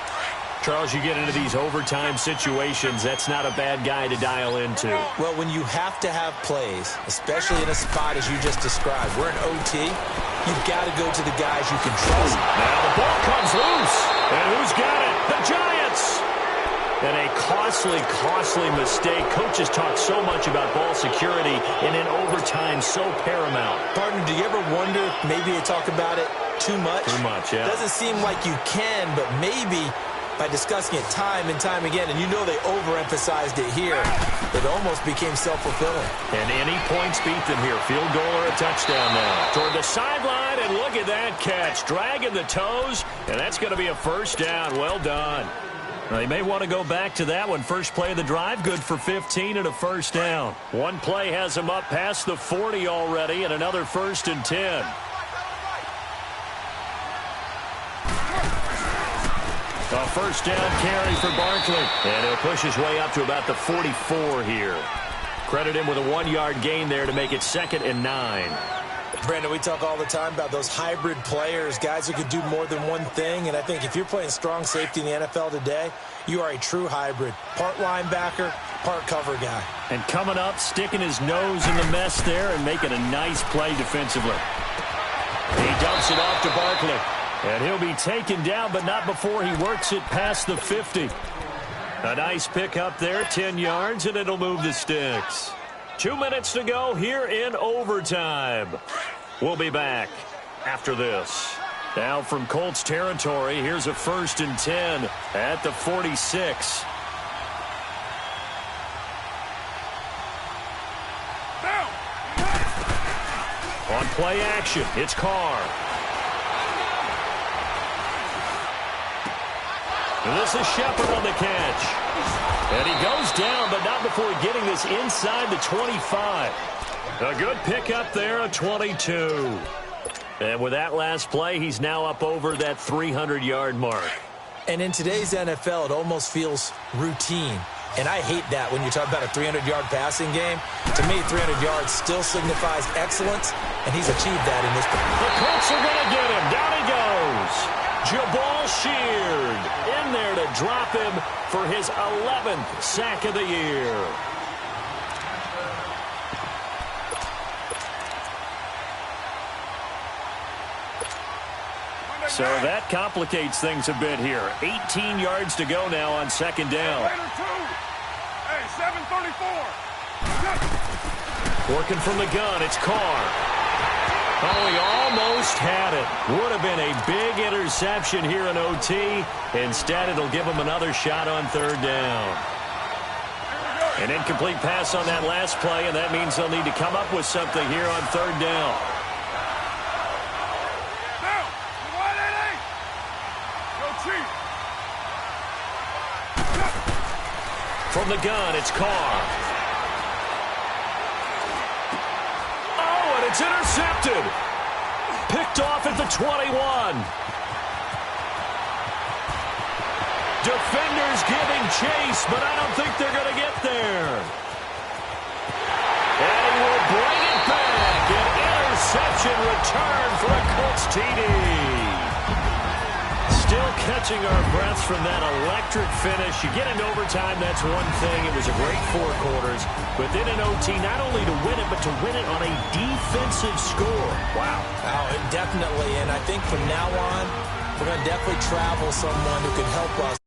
Charles, you get into these overtime situations, that's not a bad guy to dial into. Well, when you have to have plays, especially in a spot as you just described, we're in OT, you've got to go to the guys you can trust. Now the ball comes loose. And who's got it? The Giants! And a costly mistake. Coaches talk so much about ball security, and in overtime, so paramount. Partner, do you ever wonder if maybe they talk about it too much? Too much, yeah. Doesn't seem like you can, but maybe by discussing it time and time again, and you know they overemphasized it here, it almost became self-fulfilling. And any points beat them here. Field goal or a touchdown now. Toward the sideline, and look at that catch. Dragging the toes, and that's going to be a first down. Well done. Now, they may want to go back to that one. First play of the drive, good for 15 and a first down. One play has them up past the 40 already, and another 1st and 10. A first down carry for Barkley. And he'll push his way up to about the 44 here. Credit him with a 1-yard gain there to make it 2nd and 9. Brandon, we talk all the time about those hybrid players, guys who could do more than one thing. And I think if you're playing strong safety in the NFL today, you are a true hybrid. Part linebacker, part cover guy. And coming up, sticking his nose in the mess there and making a nice play defensively. He dumps it off to Barkley. And he'll be taken down, but not before he works it past the 50. A nice pick up there, 10 yards, and it'll move the sticks. 2 minutes to go here in overtime. We'll be back after this. Now from Colts territory, here's a 1st and 10 at the 46. On play action, it's Carr. This is Shepard on the catch. And he goes down, but not before getting this inside the 25. A good pickup there, a 22. And with that last play, he's now up over that 300-yard mark. And in today's NFL, it almost feels routine. And I hate that when you talk about a 300-yard passing game. To me, 300 yards still signifies excellence, and he's achieved that in this game. The Colts are going to get him. Down he goes. Jabal Sheard in there to drop him for his 11th sack of the year. So that complicates things a bit here. 18 yards to go now on 2nd down. Hey, 7:34. Working from the gun, it's Carr. Oh, he almost had it. Would have been a big interception here in OT. Instead, it'll give him another shot on 3rd down. An incomplete pass on that last play, and that means they'll need to come up with something here on 3rd down. From the gun, it's Carr. Oh, and it's intercepted. Picked off at the 21. Defenders giving chase, but I don't think they're going to get there. And he will bring it back. An interception return for a Colts TD. Still catching our breaths from that electric finish. You get into overtime, that's one thing. It was a great 4 quarters. But then in OT, not only to win it, but to win it on a defensive score. Wow. Oh, definitely. And I think from now on, we're going to definitely travel someone who can help us.